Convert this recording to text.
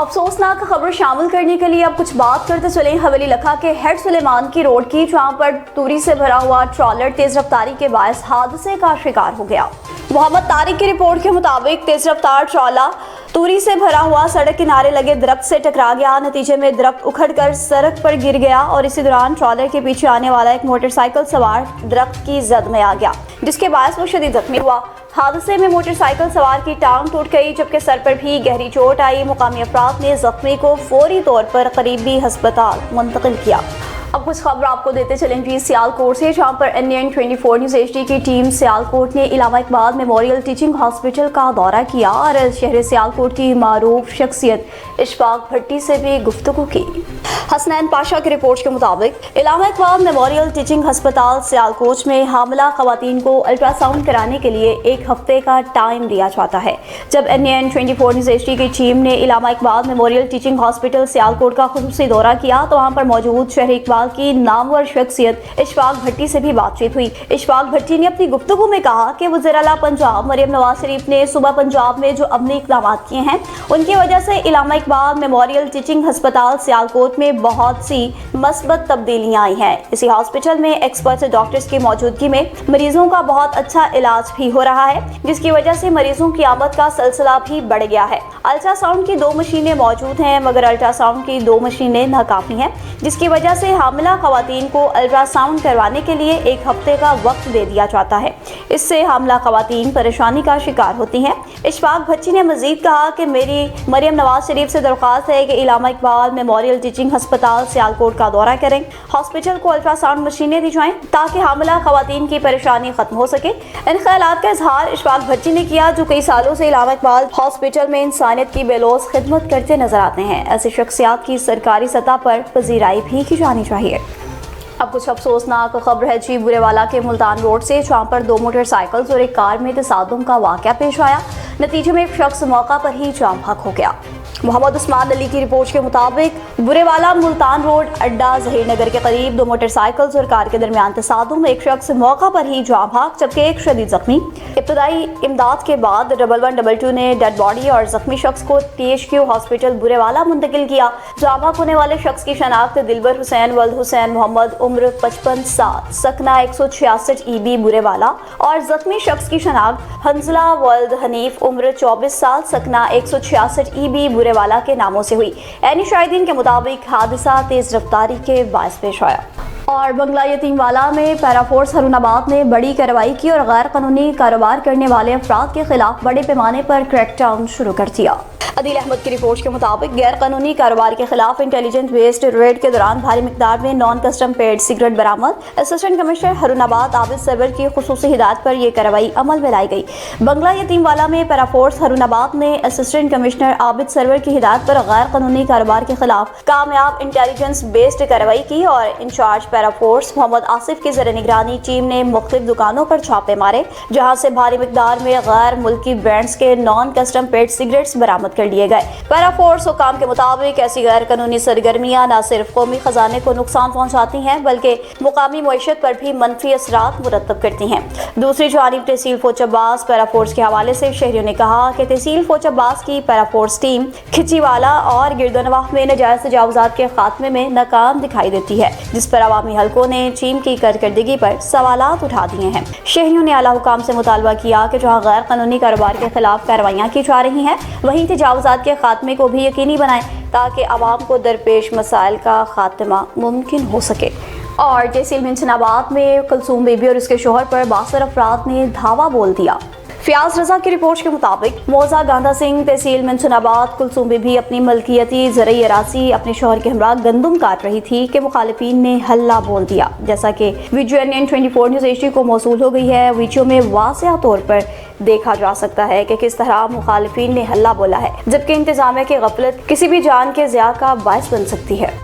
अफसोसनाक खबर शामिल करने के लिए अब कुछ बात करते चलें हवेली लखा के हेड सुलेमान की रोड की, जहां पर तूरी से भरा हुआ ट्रॉलर तेज रफ्तारी के बायस हादसे का शिकार हो गया। मोहम्मद तारिक की रिपोर्ट के मुताबिक तेज रफ्तार ट्रॉला तूरी से भरा हुआ सड़क किनारे लगे दरख्त से टकरा गया। नतीजे में दरख्त उखड़कर सड़क पर गिर गया और इसी दौरान ट्रॉलर के पीछे आने वाला एक मोटरसाइकिल सवार दरख्त की जद में आ गया, जिसके बायस वो शदीद जख्मी हुआ। हादसे में मोटरसाइकिल सवार की टांग टूट गई, जबकि सर पर भी गहरी चोट आई। मुकामी अफराद ने जख्मी को फौरी तौर पर करीबी अस्पताल मुंतकिल किया। अब कुछ खबर आपको देते चलेंगे सियालकोट से, जहां पर NN 24 न्यूज़ HD की टीम सियालकोट ने Allama Iqbal memorial teaching hospital का दौरा किया और शहर सियालकोट की मारूफ शख्सियत इशफाक भट्टी से भी गुफ्तगू की। हसनैन पाशा की रिपोर्ट के मुताबिक इलामा इकबाल मेमोरियल टीचिंग अस्पताल सियालकोट में हामिला खवातीन को अल्ट्रासाउंड कराने के लिए एक हफ्ते का टाइम दिया जाता है। जब NN 24 न्यूज़ HD की टीम ने Allama Iqbal memorial teaching hospital Sialkot का खुसूसी दौरा किया तो वहाँ पर मौजूद शहर इकबाल की नामवर शख्सियत इशफाक भट्टी से भी बातचीत हुई। इशफाक भट्टी ने अपनी गुफ्तगू में कहा कि वज़ीर आला पंजाब मरियम नवाज शरीफ ने सुबह पंजाब में जो अमली इक़दाम किए हैं उनकी वजह से इलामा इकबाल मेमोरियल टीचिंग अस्पताल सियालकोट में बहुत सी मस्बत तब्दीलियां आई हैं। इसी हॉस्पिटल में एक्सपर्ट डॉक्टर्स की मौजूदगी में मरीजों का बहुत अच्छा इलाज भी हो रहा है, जिसकी वजह से मरीजों की आमद का सिलसिला भी बढ़ गया है। अल्ट्रासाउंड की 2 मशीनें मौजूद हैं, मगर अल्ट्रासाउंड की 2 मशीनें नाकाफी हैं, जिसकी वजह से हामिला खवातीन को अल्ट्रासाउंड करवाने के लिए एक हफ्ते का वक्त दे दिया जाता है। इससे हामिला खवातीन परेशानी का शिकार होती हैं। इशफाक भट्टी ने मजीद कहा कि मेरी मरियम नवाज शरीफ से दरख्वास्त है कि इलामा इकबाल मेमोरियल टीचिंग अस्पताल सियालकोट का दौरा करें, हॉस्पिटल को अल्ट्रासाउंड मशीनें दी जाएं ताकि हामिला खवातीन की परेशानी खत्म हो सके। इन ख्यालात का इजहार इशफाक भट्टी ने किया, जो कई सालों से इलामा इकबाल हॉस्पिटल में इंसानियत की बेलौस खिदमत करते नजर आते हैं। ऐसी शख्सियात की सरकारी सतह पर पजीराई भी की जानी चाहिए। अब कुछ अफसोसनाक खबर है जी बुरेवाला के मुल्तान रोड से, जहाँ पर 2 मोटरसाइकिल्स और एक कार में तसादुम का वाक़या पेश आया। नतीजे में एक शख्स मौका पर ही जाम हक हो गया। मोहम्मद उस्मान अली की रिपोर्ट के मुताबिक बुरेवाला मुल्तान रोड अड्डा जहीर नगर के करीब 2 मोटरसाइकिल्स और कार के दरमियान तसादुम में एक शख्स मौका पर ही जाम हक जबकि एक शदीद जख्मी। इब्तदाई इमदाद के बाद 1122 ने डेड बॉडी और जख्मी शख्स को THQ हॉस्पिटल बुरेवाला मुंतकिल किया। जाम हक होने वाले शख्स की शनाख्त दिलबर हुसैन वल्द हुसैन मोहम्मद उम्र 55 साल सकना 166 EB बुरेवाला और जख्मी शख्स की शनाख्त हंजला वल्द हनीफ उम्र 24 साल सकना 166 EB बुरेवाला के नामों से हुई। ऐनी शाहिदीन के मुताबिक हादसा तेज रफ्तारी के बायस पेश आया। और बंगला यतीमवाला में पैराफोर्स हरुनाबाद ने बड़ी कार्रवाई की और गैर कानूनी कारोबार करने वाले अफराद के खिलाफ बड़े पैमाने पर क्रैकडाउन शुरू कर दिया। अदील अहमद की रिपोर्ट के मुताबिक गैर कानूनी कारोबार के खिलाफ इंटेलिजेंस बेस्ड रेड के दौरान भारी मिकदार में नॉन कस्टम पेड सिगरेट बरामद। असिस्टेंट कमिश्नर हरुनाबाद आबिद सरवर की खुसूसी हिदायत पर यह कार्रवाई अमल में लाई गई। बंगला यतीमवाला में पैराफोर्स हरुनाबाद ने असिस्टेंट कमिश्नर आबिद सरवर की हिदायत पर गैर कानूनी कारोबार के खिलाफ कामयाब इंटेलिजेंस बेस्ड कार्रवाई की और इंचार्ज पैराफोर्स मोहम्मद आसिफ की ज़र निगरानी टीम ने मुख्तलिफ दुकानों पर छापे मारे, जहाँ से भारी मिकदार में गैर मुल्की ब्रांड्स के नॉन कस्टम पेड सिगरेट्स बरामद लिए गए। पैराफोर्स हुकाम के मुताबिक ऐसी गैर कानूनी सरगर्मियां न सिर्फ कौमी खजाने को नुकसान पहुंचाती हैं बल्कि मुकामी मईशत पर भी मनफी असरात मुरतब करती हैं। दूसरी जानिब तहसील फोच अब्बास पैराफोर्स के हवाले से शहरियों ने कहा कि तहसील फोच अब्बास की पैराफोर्स टीम खिचीवाला और गिरदोनवाह में नाजायज तजावुजात के खात्मे में नाकाम दिखाई देती है, जिस पर अवामी हलकों ने टीम की कारकर्दगी पर सवालात उठा दिए हैं। शहरियों ने आला हुकाम से मुतालबा किया कि जहाँ गैर कानूनी कारोबार के खिलाफ कार्रवाइयाँ की जा रही हैं वहीं तजावुजात के खात्मे को भी यकीनी बनाएं ताकि आवाम को दरपेश मसाइल का खात्मा मुमकिन हो सके। और तहसील मिंचनाबाद में कुलसूम बीबी और उसके शोहर पर 62 अफराद ने धावा बोल दिया। फयाज रजा की रिपोर्ट के मुताबिक मौजा गांधा सिंह तहसील मिंचनाबाद कुलसूम बीबी अपनी मलकियती ज़रई अरासी अपने शोहर के हमरा गंदम काट रही थी कि मुखालिफिन ने हल्ला बोल दिया। जैसा कि वीडियो NN 24 न्यूज़ HD को मौसूल हो गई है, वीडियो में वाज़ेह तौर पर देखा जा सकता है कि किस तरह मुखालिफिन ने हल्ला बोला है, जबकि इंतजामिया की गफलत किसी भी जान के ज़िया का बायस बन सकती है।